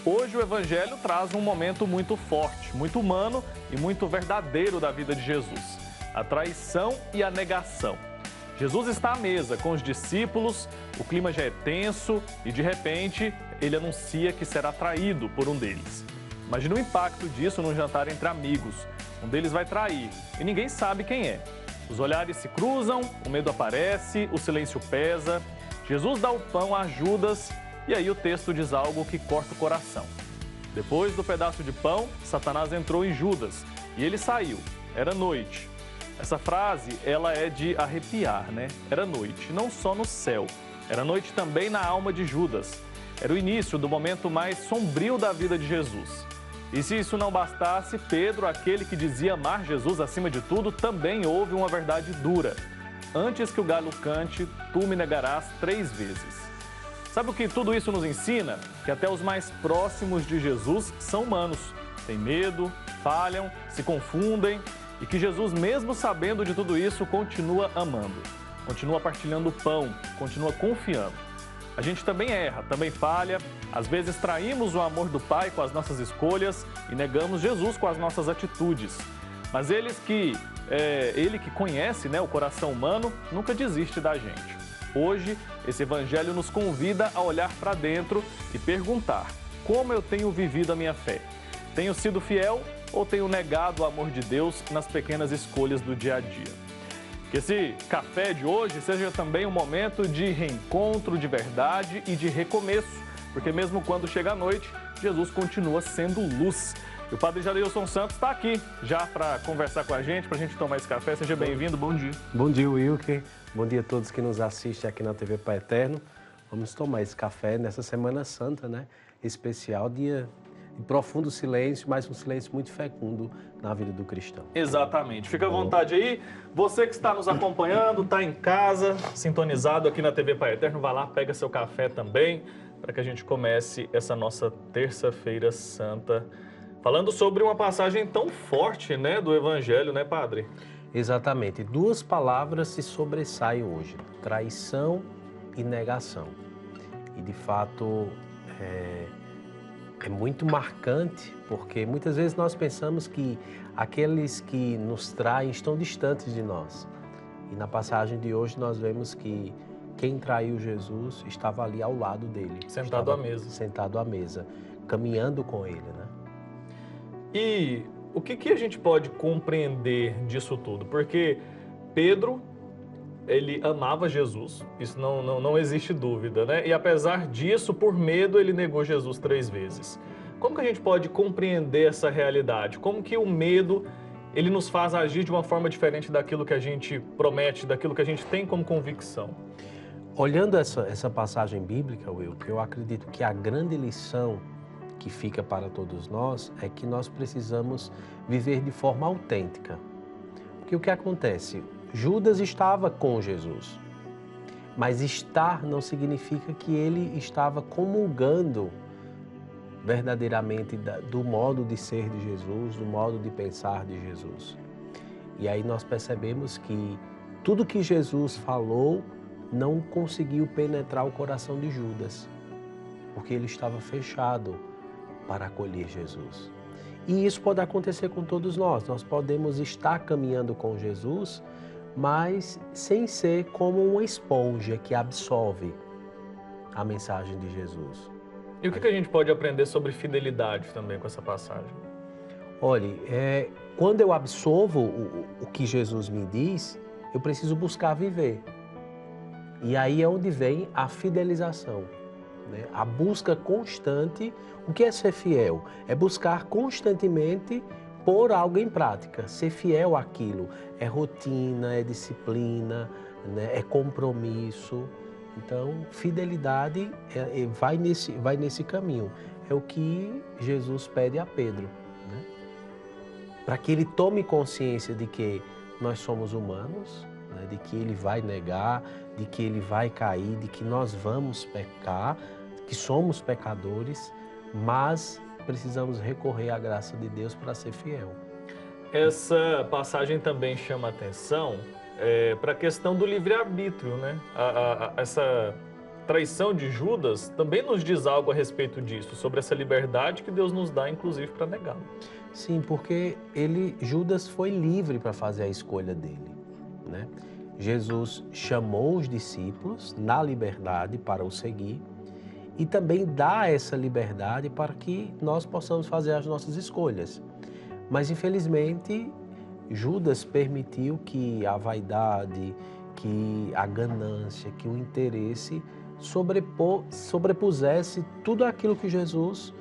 Hoje o Evangelho traz um momento muito forte, muito humano e muito verdadeiro da vida de Jesus: a traição e a negação. Jesus está à mesa com os discípulos, o clima já é tenso e, de repente, ele anuncia que será traído por um deles. Imagina o impacto disso num jantar entre amigos. Um deles vai trair e ninguém sabe quem é. Os olhares se cruzam, o medo aparece, o silêncio pesa. Jesus dá o pão a Judas e aí o texto diz algo que corta o coração. Depois do pedaço de pão, Satanás entrou em Judas e ele saiu. Era noite. Essa frase, ela é de arrepiar, né? Era noite, não só no céu. Era noite também na alma de Judas. Era o início do momento mais sombrio da vida de Jesus. E se isso não bastasse, Pedro, aquele que dizia amar Jesus acima de tudo, também ouve uma verdade dura. Antes que o galo cante, tu me negarás 3 vezes. Sabe o que tudo isso nos ensina? Que até os mais próximos de Jesus são humanos. Têm medo, falham, se confundem. E que Jesus, mesmo sabendo de tudo isso, continua amando, continua partilhando o pão, continua confiando. A gente também erra, também falha, às vezes traímos o amor do Pai com as nossas escolhas e negamos Jesus com as nossas atitudes. Mas ele que conhece, né, o coração humano, nunca desiste da gente. Hoje, esse Evangelho nos convida a olhar para dentro e perguntar: como eu tenho vivido a minha fé? Tenho sido fiel ou tenho negado o amor de Deus nas pequenas escolhas do dia a dia? Que esse café de hoje seja também um momento de reencontro, de verdade e de recomeço, porque mesmo quando chega a noite, Jesus continua sendo luz. E o Padre Jadeilson Santos está aqui já para conversar com a gente tomar esse café. Seja bem-vindo, bom dia. Bom dia, Wilker. Bom dia a todos que nos assistem aqui na TV Pai Eterno. Vamos tomar esse café nessa Semana Santa, né? Especial, dia de profundo silêncio, mas um silêncio muito fecundo na vida do cristão. Exatamente. Fica à vontade aí. Você que está nos acompanhando, está em casa, sintonizado aqui na TV Pai Eterno, vai lá, pega seu café também, para que a gente comece essa nossa terça-feira santa, falando sobre uma passagem tão forte, né, do Evangelho, né, Padre? Exatamente. 2 palavras se sobressaem hoje: traição e negação. E, de fato, é muito marcante, porque muitas vezes nós pensamos que aqueles que nos traem estão distantes de nós. E na passagem de hoje nós vemos que quem traiu Jesus estava ali ao lado dele. Sentado à mesa. Sentado à mesa, caminhando com ele, né? E o que a gente pode compreender disso tudo? Porque Pedro, ele amava Jesus, isso não existe dúvida, né? E apesar disso, por medo, ele negou Jesus 3 vezes. Como que a gente pode compreender essa realidade? Como que o medo, ele nos faz agir de uma forma diferente daquilo que a gente promete, daquilo que a gente tem como convicção? Olhando essa passagem bíblica, Will, eu acredito que a grande lição que fica para todos nós é que nós precisamos viver de forma autêntica. Porque o que acontece? Judas estava com Jesus, mas estar não significa que ele estava comungando verdadeiramente do modo de ser de Jesus, do modo de pensar de Jesus. E aí nós percebemos que tudo que Jesus falou não conseguiu penetrar o coração de Judas, porque ele estava fechado para acolher Jesus. E isso pode acontecer com todos nós. Nós podemos estar caminhando com Jesus, mas sem ser como uma esponja que absorve a mensagem de Jesus. E o que a gente pode aprender sobre fidelidade também com essa passagem? Olhe, quando eu absorvo o que Jesus me diz, eu preciso buscar viver. E aí é onde vem a fidelização, né? A busca constante. O que é ser fiel? É buscar constantemente pôr algo em prática, ser fiel àquilo. É rotina, é disciplina, né? É compromisso. Então, fidelidade vai nesse caminho. É o que Jesus pede a Pedro, né? Para que ele tome consciência de que nós somos humanos, né? De que ele vai negar, de que ele vai cair, de que nós vamos pecar, que somos pecadores, mas precisamos recorrer à graça de Deus para ser fiel. Essa passagem também chama atenção para a questão do livre-arbítrio, né? traição de Judas também nos diz algo a respeito disso, sobre essa liberdade que Deus nos dá, inclusive, para negá-lo. Sim, porque Judas foi livre para fazer a escolha dele, né? Jesus chamou os discípulos na liberdade para o seguir e também dá essa liberdade para que nós possamos fazer as nossas escolhas. Mas, infelizmente, Judas permitiu que a vaidade, que a ganância, que o interesse sobrepusesse tudo aquilo que Jesus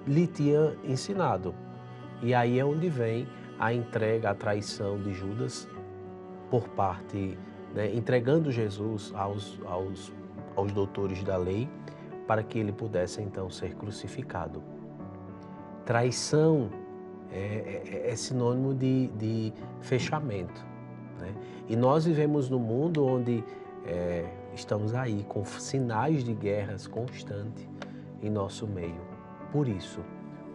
lhe tinha ensinado. E aí é onde vem a entrega, a traição de Judas por parte, né, entregando Jesus aos doutores da lei para que ele pudesse então ser crucificado. Traição é sinônimo de fechamento, né? E nós vivemos num mundo onde estamos aí com sinais de guerras constantes em nosso meio. Por isso,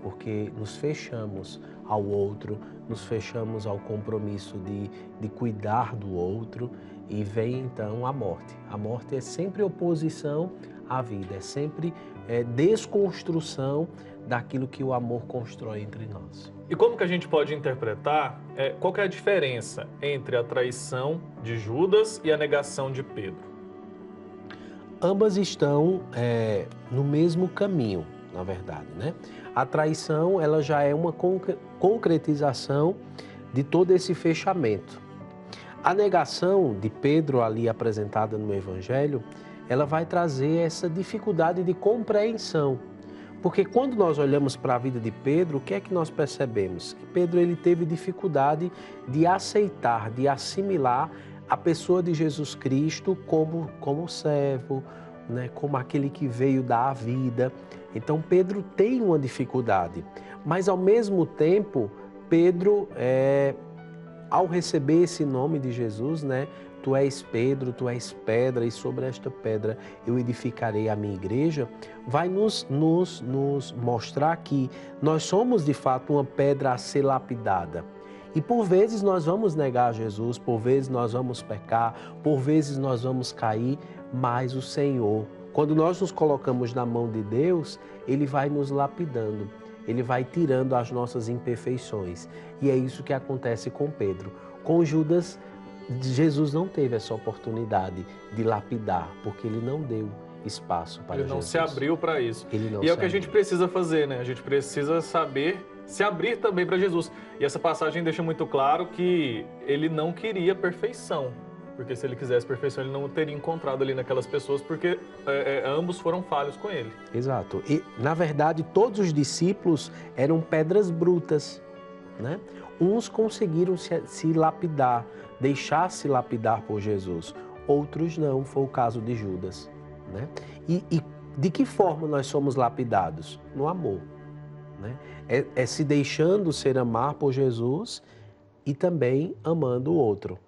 porque nos fechamos ao outro, nos fechamos ao compromisso de cuidar do outro e vem então a morte. A morte é sempre oposição à vida, é sempre desconstrução daquilo que o amor constrói entre nós. E como que a gente pode interpretar, qual que é a diferença entre a traição de Judas e a negação de Pedro? Ambas estão no mesmo caminho, na verdade, né? A traição, ela já é uma concretização de todo esse fechamento. A negação de Pedro ali apresentada no Evangelho, ela vai trazer essa dificuldade de compreensão. Porque quando nós olhamos para a vida de Pedro, o que é que nós percebemos? Que Pedro ele teve dificuldade de aceitar, de assimilar a pessoa de Jesus Cristo como servo, né? Como aquele que veio dar a vida. Então Pedro tem uma dificuldade, mas ao mesmo tempo, Pedro, ao receber esse nome de Jesus, né? Tu és Pedro, tu és pedra, e sobre esta pedra eu edificarei a minha igreja, vai nos mostrar que nós somos de fato uma pedra a ser lapidada. E por vezes nós vamos negar Jesus, por vezes nós vamos pecar, por vezes nós vamos cair, mas o Senhor, quando nós nos colocamos na mão de Deus, Ele vai nos lapidando, Ele vai tirando as nossas imperfeições. E é isso que acontece com Pedro. Com Judas, Jesus não teve essa oportunidade de lapidar, porque Ele não deu espaço para Jesus. Ele não se abriu para isso. E é o que a gente precisa fazer, né? A gente precisa saber se abrir também para Jesus. E essa passagem deixa muito claro que Ele não queria perfeição. Porque se ele quisesse perfeição, ele não teria encontrado ali naquelas pessoas, porque ambos foram falhos com ele. Exato. E, na verdade, todos os discípulos eram pedras brutas, né? Uns conseguiram se lapidar, deixar-se lapidar por Jesus. Outros não, foi o caso de Judas, né? E de que forma nós somos lapidados? No amor, né? É se deixando ser amar por Jesus e também amando o outro.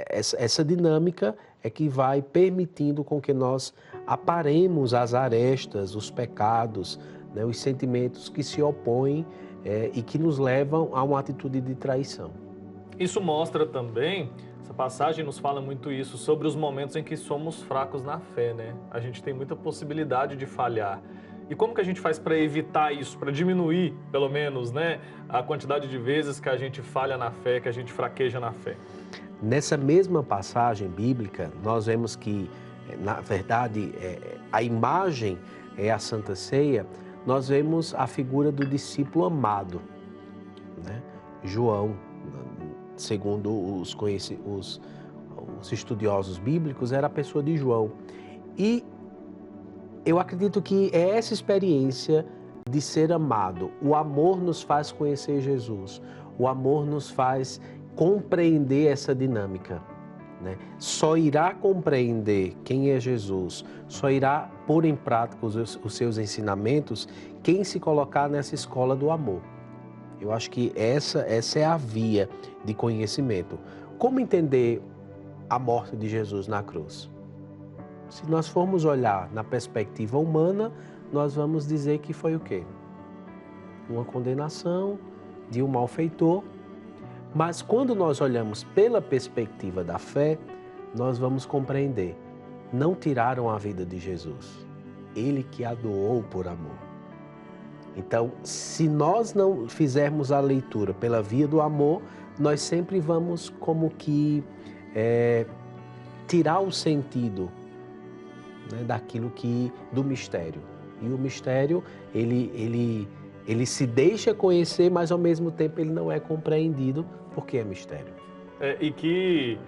Essa dinâmica é que vai permitindo com que nós aparemos as arestas, os pecados, né, os sentimentos que se opõem e que nos levam a uma atitude de traição. Isso mostra também, essa passagem nos fala muito isso, sobre os momentos em que somos fracos na fé, né? A gente tem muita possibilidade de falhar. E como que a gente faz para evitar isso, para diminuir, pelo menos, né, a quantidade de vezes que a gente falha na fé, que a gente fraqueja na fé? Nessa mesma passagem bíblica, nós vemos que, na verdade, a imagem é a Santa Ceia, nós vemos a figura do discípulo amado, né? João, segundo os estudiosos bíblicos, era a pessoa de João. E eu acredito que é essa experiência de ser amado. O amor nos faz conhecer Jesus, o amor nos faz compreender essa dinâmica, né? Só irá compreender quem é Jesus, só irá pôr em prática os seus ensinamentos quem se colocar nessa escola do amor. Eu acho que essa é a via de conhecimento. Como entender a morte de Jesus na cruz? Se nós formos olhar na perspectiva humana, nós vamos dizer que foi o quê? Uma condenação de um malfeitor. Mas quando nós olhamos pela perspectiva da fé, nós vamos compreender não tiraram a vida de Jesus. Ele que a doou por amor. Então, se nós não fizermos a leitura pela via do amor, nós sempre vamos como que tirar o sentido, né, daquilo do mistério. E o mistério, ele se deixa conhecer, mas ao mesmo tempo ele não é compreendido porque é mistério. E que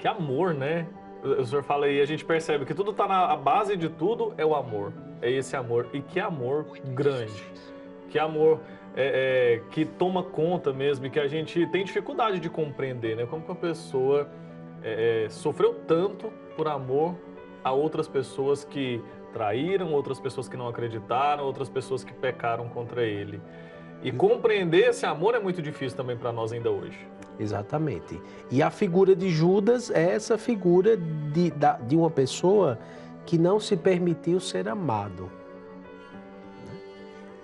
amor, né? O senhor fala aí, a gente percebe que tudo está a base de tudo é o amor. É esse amor. E que amor grande. Que amor que toma conta mesmo e que a gente tem dificuldade de compreender, né? Como que uma pessoa sofreu tanto por amor a outras pessoas que traíram, outras pessoas que não acreditaram, outras pessoas que pecaram contra ele. E compreender esse amor é muito difícil também para nós ainda hoje. Exatamente. E a figura de Judas é essa figura de uma pessoa que não se permitiu ser amado.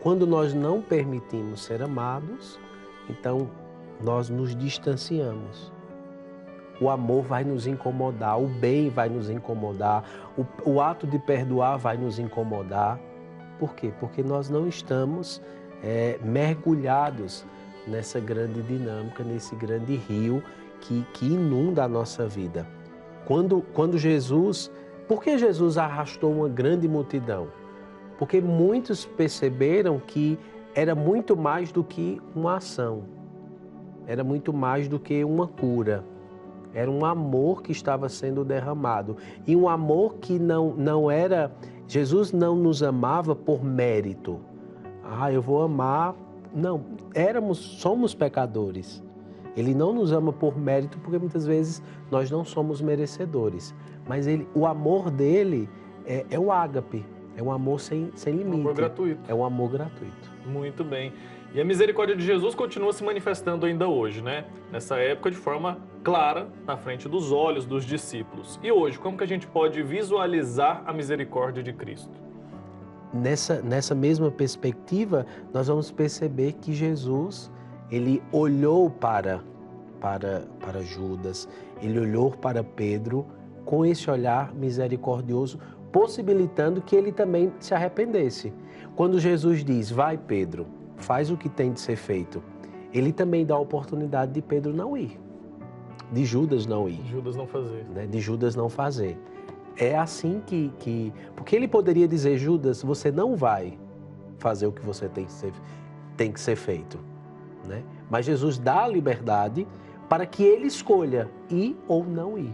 Quando nós não permitimos ser amados, então nós nos distanciamos. O amor vai nos incomodar, o bem vai nos incomodar, o ato de perdoar vai nos incomodar. Por quê? Porque nós não estamos mergulhados nessa grande dinâmica, nesse grande rio que inunda a nossa vida. Quando Jesus... Por que Jesus arrastou uma grande multidão? Porque muitos perceberam que era muito mais do que uma ação, era muito mais do que uma cura. Era um amor que estava sendo derramado. E um amor que não era... Jesus não nos amava por mérito. Eu vou amar... Não, somos pecadores. Ele não nos ama por mérito porque muitas vezes nós não somos merecedores. Mas o amor dele é o ágape. É um amor sem limite. Um amor gratuito. É um amor gratuito. Muito bem. E a misericórdia de Jesus continua se manifestando ainda hoje, né? Nessa época, de forma clara, na frente dos olhos dos discípulos. E hoje, como que a gente pode visualizar a misericórdia de Cristo? Nessa mesma perspectiva, nós vamos perceber que Jesus, ele olhou para Judas, ele olhou para Pedro com esse olhar misericordioso, possibilitando que ele também se arrependesse. Quando Jesus diz, vai Pedro, faz o que tem de ser feito, ele também dá a oportunidade de Pedro não ir, de Judas não ir. Judas não fazer. Né? De Judas não fazer. É assim porque ele poderia dizer, Judas, você não vai fazer o que você tem que ser feito. Né? Mas Jesus dá a liberdade para que ele escolha ir ou não ir.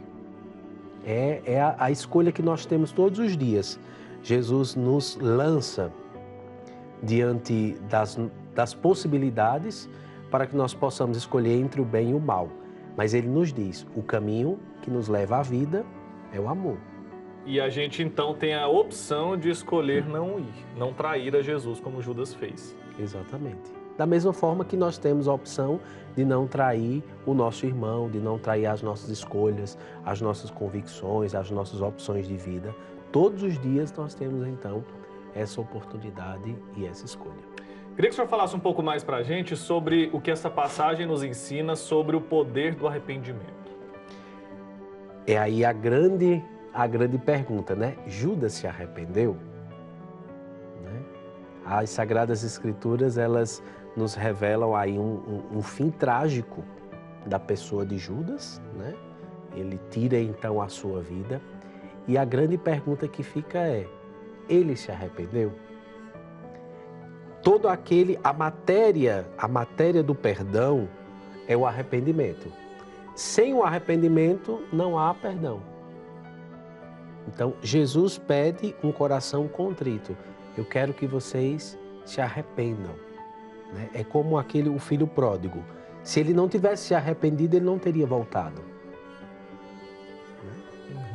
É a escolha que nós temos todos os dias. Jesus nos lança diante das possibilidades para que nós possamos escolher entre o bem e o mal. Mas ele nos diz, o caminho que nos leva à vida é o amor. E a gente então tem a opção de escolher não ir, não trair a Jesus como Judas fez. Exatamente. Da mesma forma que nós temos a opção de não trair o nosso irmão, de não trair as nossas escolhas, as nossas convicções, as nossas opções de vida. Todos os dias nós temos então essa oportunidade e essa escolha. Queria que o senhor falasse um pouco mais para a gente sobre o que essa passagem nos ensina sobre o poder do arrependimento. É aí a grande pergunta, né? Judas se arrependeu? Né? As Sagradas Escrituras, elas nos revelam aí um fim trágico da pessoa de Judas, né? Ele tira então a sua vida. E a grande pergunta que fica é, ele se arrependeu? A matéria do perdão é o arrependimento. Sem o arrependimento não há perdão. Então, Jesus pede um coração contrito. Eu quero que vocês se arrependam. Né? É como o filho pródigo. Se ele não tivesse se arrependido, ele não teria voltado.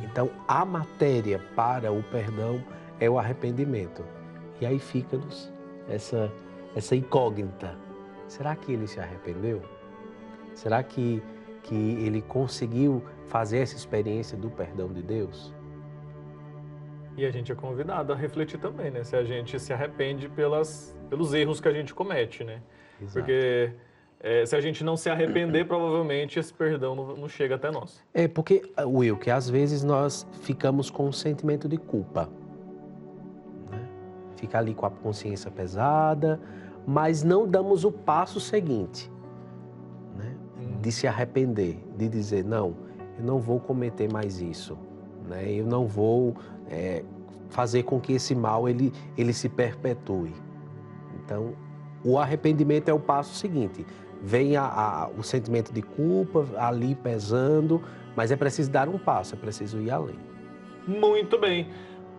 Então, a matéria para o perdão é o arrependimento. E aí fica-nos essa incógnita. Será que ele se arrependeu? Será que ele conseguiu fazer essa experiência do perdão de Deus? E a gente é convidado a refletir também, né? Se a gente se arrepende pelos erros que a gente comete, né? Exato. Porque se a gente não se arrepender, provavelmente esse perdão não chega até nós. É porque, Will, que às vezes nós ficamos com um sentimento de culpa, né? Fica ali com a consciência pesada, mas não damos o passo seguinte, né? De se arrepender, de dizer, não, eu não vou cometer mais isso, né? Eu não vou fazer com que esse mal ele se perpetue. Então, o arrependimento é o passo seguinte. Vem o sentimento de culpa ali pesando, mas é preciso dar um passo, é preciso ir além. Muito bem.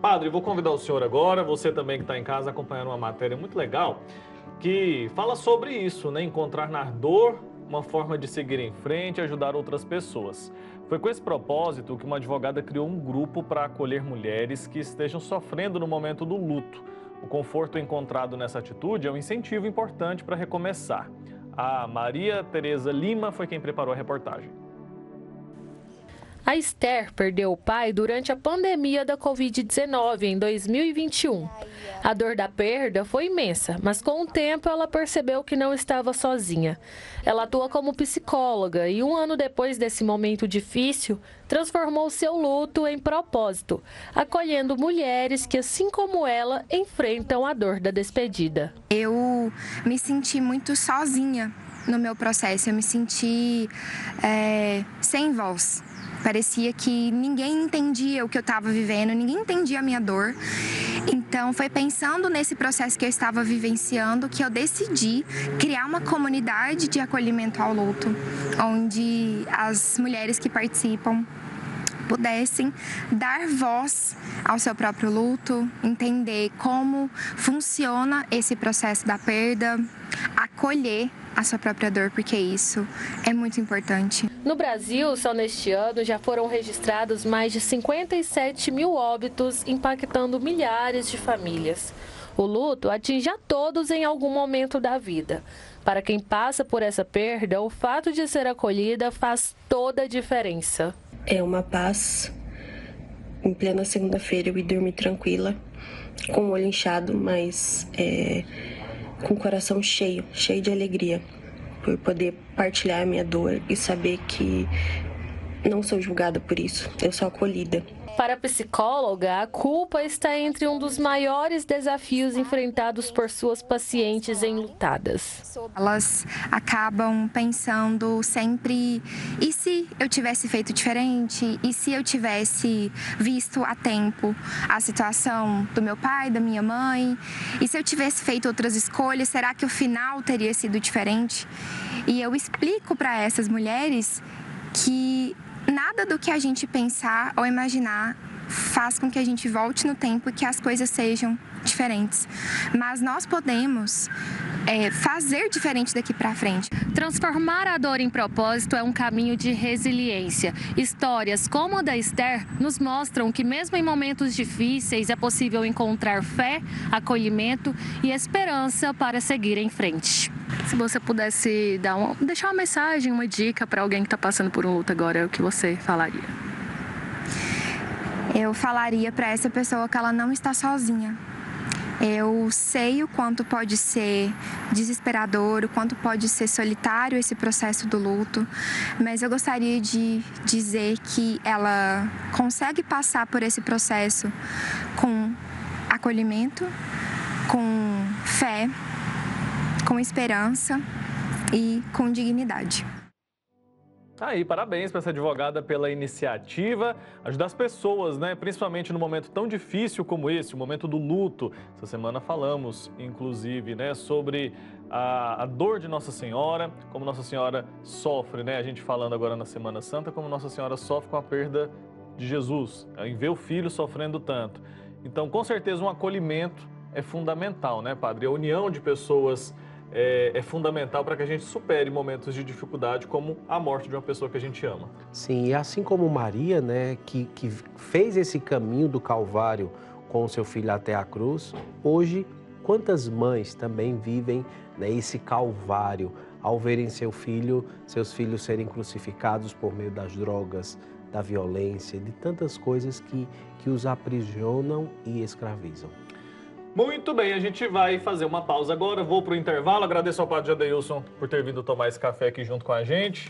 Padre, vou convidar o senhor agora, você também que está em casa acompanhando uma matéria muito legal, que fala sobre isso, né? Encontrar na dor uma forma de seguir em frente e ajudar outras pessoas. Foi com esse propósito que uma advogada criou um grupo para acolher mulheres que estejam sofrendo no momento do luto. O conforto encontrado nessa atitude é um incentivo importante para recomeçar. A Maria Tereza Lima foi quem preparou a reportagem. A Esther perdeu o pai durante a pandemia da Covid-19 em 2021. A dor da perda foi imensa, mas com o tempo ela percebeu que não estava sozinha. Ela atua como psicóloga e 1 ano depois desse momento difícil, transformou seu luto em propósito, acolhendo mulheres que, assim como ela, enfrentam a dor da despedida. Eu me senti muito sozinha no meu processo, eu me senti sem voz. Parecia que ninguém entendia o que eu estava vivendo, ninguém entendia a minha dor. Então, foi pensando nesse processo que eu estava vivenciando que eu decidi criar uma comunidade de acolhimento ao luto, onde as mulheres que participam pudessem dar voz ao seu próprio luto, entender como funciona esse processo da perda, acolher a sua própria dor, porque isso é muito importante. No Brasil, só neste ano já foram registrados mais de 57 mil óbitos, impactando milhares de famílias. O luto atinge a todos em algum momento da vida. Para quem passa por essa perda, o fato de ser acolhida faz toda a diferença. É uma paz. Em plena segunda-feira eu ia dormir tranquila, com o olho inchado, mas com o coração cheio de alegria, por poder partilhar a minha dor e saber que não sou julgada por isso, eu sou acolhida. Para a psicóloga, a culpa está entre um dos maiores desafios enfrentados por suas pacientes enlutadas. Elas acabam pensando sempre, e se eu tivesse feito diferente? E se eu tivesse visto a tempo a situação do meu pai, da minha mãe? E se eu tivesse feito outras escolhas, será que o final teria sido diferente? E eu explico para essas mulheres que nada do que a gente pensar ou imaginar faz com que a gente volte no tempo e que as coisas sejam diferentes. Mas nós podemos fazer diferente daqui para frente. Transformar a dor em propósito é um caminho de resiliência. Histórias como a da Esther nos mostram que mesmo em momentos difíceis é possível encontrar fé, acolhimento e esperança para seguir em frente. Se você pudesse deixar uma mensagem, uma dica para alguém que está passando por um luto agora, o que você falaria? Eu falaria para essa pessoa que ela não está sozinha. Eu sei o quanto pode ser desesperador, o quanto pode ser solitário esse processo do luto, mas eu gostaria de dizer que ela consegue passar por esse processo com acolhimento, com fé, com esperança e com dignidade. Aí, parabéns para essa advogada pela iniciativa, ajudar as pessoas, né? Principalmente no momento tão difícil como esse, o momento do luto. Essa semana falamos, inclusive, né, sobre a dor de Nossa Senhora, como Nossa Senhora sofre, né? A gente falando agora na Semana Santa, como Nossa Senhora sofre com a perda de Jesus, em ver o filho sofrendo tanto. Então, com certeza, um acolhimento é fundamental, né, Padre? A união de pessoas é fundamental para que a gente supere momentos de dificuldade, como a morte de uma pessoa que a gente ama. Sim, e assim como Maria, né, que fez esse caminho do Calvário com o seu filho até a cruz, hoje, quantas mães também vivem, né, esse Calvário ao verem seus filhos serem crucificados por meio das drogas, da violência, de tantas coisas que os aprisionam e escravizam. Muito bem, a gente vai fazer uma pausa agora, vou para o intervalo. Agradeço ao padre Adeilson por ter vindo tomar esse café aqui junto com a gente.